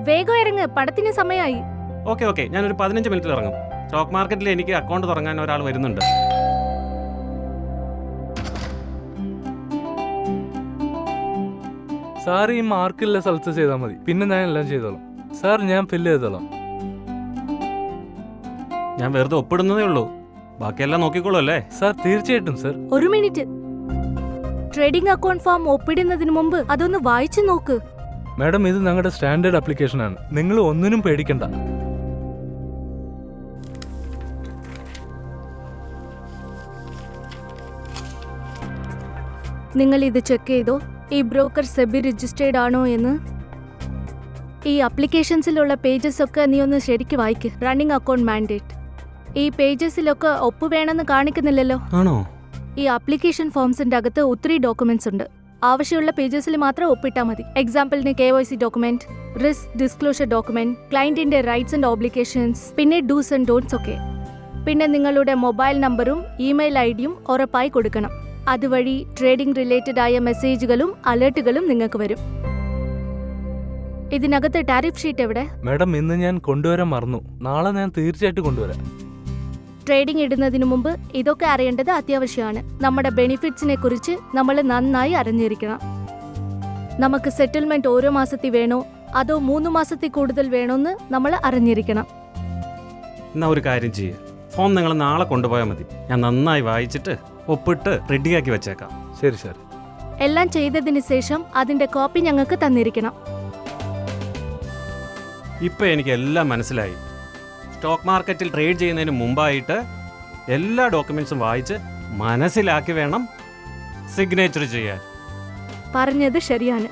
വേഗം ഇറങ്ങ്, പടത്തിന് സമയമായി. ഓക്കെ ഓക്കെ, ഞാനൊരു 15 മിനിറ്റിൽ ഇറങ്ങും. സ്റ്റോക്ക് മാർക്കറ്റിൽ എനിക്ക് അക്കൗണ്ട് തുടങ്ങാൻ ഒരാൾ വരുന്നുണ്ട്. സാർ ഈ മാർക്കുള്ള സ്ഥലത്ത് ചെയ്താൽ മതി, പിന്നെ ഞാൻ എല്ലാം ചെയ്തോളാം. സാർ ഞാൻ ഫില്ല് ചെയ്തോളാം. ഞാൻ വെറുതെ ഒപ്പിടുന്നതേ ഉള്ളൂ, ബാക്കിയെല്ലാം നോക്കിക്കോളൂ അല്ലേ? സാർ തീർച്ചയായിട്ടും സർ. ഒരു മിനിറ്റ്, ട്രേഡിംഗ് അക്കൗണ്ട് ഫോം ഒപ്പിടുന്നതിന് മുമ്പ് അതൊന്ന് വായിച്ചു നോക്ക്. മാഡം, ഇത് ഞങ്ങളുടെ സ്റ്റാൻഡേർഡ് ആപ്ലിക്കേഷനാണ്, നിങ്ങൾ ഒന്നിനും പേടിക്കണ്ട. നിങ്ങൾ ഇത് ചെക്ക് ചെയ്തോ, ഈ ബ്രോക്കർ സെബി രജിസ്റ്റേർഡ് ആണോ എന്ന്. ഈ അപ്ലിക്കേഷൻസിലുള്ള പേജസ് ഒക്കെ നീ ഒന്ന് ശരിക്ക് വായിക്ക്. റണ്ണിംഗ് അക്കൗണ്ട് മാൻഡേറ്റ്, ഈ പേജസിലൊക്കെ ഒപ്പ് വേണമെന്ന് കാണിക്കുന്നില്ലല്ലോ. ആണോ? ഈ ആപ്ലിക്കേഷൻ ഫോംസിന്റെ അകത്ത് ഒത്തിരി ഡോക്യുമെന്റ്സ് ഉണ്ട്. ആവശ്യമുള്ള പേജസിൽ മാത്രം ഒപ്പിട്ടാൽ മതി. എക്സാമ്പിളിന് KYC document, risk disclosure document, ക്ലയന്റിന്റെ റൈറ്റ്സ് ആൻഡ് ഓബ്ലിഗേഷൻസ്, പിന്നെ ഡൂസ് ആൻഡ് ഡോൺസ് ഒക്കെ. പിന്നെ നിങ്ങളുടെ മൊബൈൽ നമ്പറും ഇമെയിൽ ID യും ഉറപ്പായി കൊടുക്കണം. അതുവഴി ട്രേഡിംഗ് റിലേറ്റഡ് ആയ മെസ്സേജുകളും അലേർട്ടുകളും നിങ്ങൾക്ക് വരും. ഇതിനകത്ത് ടാരിഫ് ഷീറ്റ് എവിടെ? മാഡം, ഇന്ന് ഞാൻ കൊണ്ടുവരാൻ മറന്നു, നാളെ ഞാൻ തീർച്ചയായിട്ടും കൊണ്ടുവരാം. ട്രേഡിംഗ് ഇടുന്നതിന് മുമ്പ് ഇതൊക്കെ അറിയേണ്ടത് അത്യാവശ്യമാണ്. നമ്മുടെ ബെനിഫിറ്റ്സിനെ കുറിച്ച് നമ്മൾ നന്നായി അറിഞ്ഞിരിക്കണം. നമുക്ക് സെറ്റിൽമെന്റ് ഓരോ മാസത്തിൽ വേണോ അതോ 3 മാസത്തിൽ കൂടുതൽ വേണോന്ന് നമ്മൾ അറിഞ്ഞിരിക്കണം. എന്നാ ഒരു കാര്യം ചെയ്യേ, ഫോം നിങ്ങൾ നാളെ കൊണ്ടുപോയാൽ മതി. ഞാൻ നന്നായി വായിച്ചിട്ട് ഒപ്പിട്ട് റെഡിയാക്കി വെച്ചേക്കാം. ശരി സാർ. എല്ലാം ചെയ്തതിന് ശേഷം അതിന്റെ കോപ്പി ഞങ്ങൾക്ക് തന്നിരിക്കണം. ഇപ്പം എനിക്ക് എല്ലാം മനസ്സിലായി. സ്റ്റോക്ക് മാർക്കറ്റിൽ ട്രേഡ് ചെയ്യുന്നതിന് മുമ്പായിട്ട് എല്ലാ ഡോക്യുമെന്റ്സും വായിച്ച് മനസ്സിലാക്കി വേണം സിഗ്നേച്ചർ ചെയ്യാൻ. പറഞ്ഞത് ശരിയാണ്.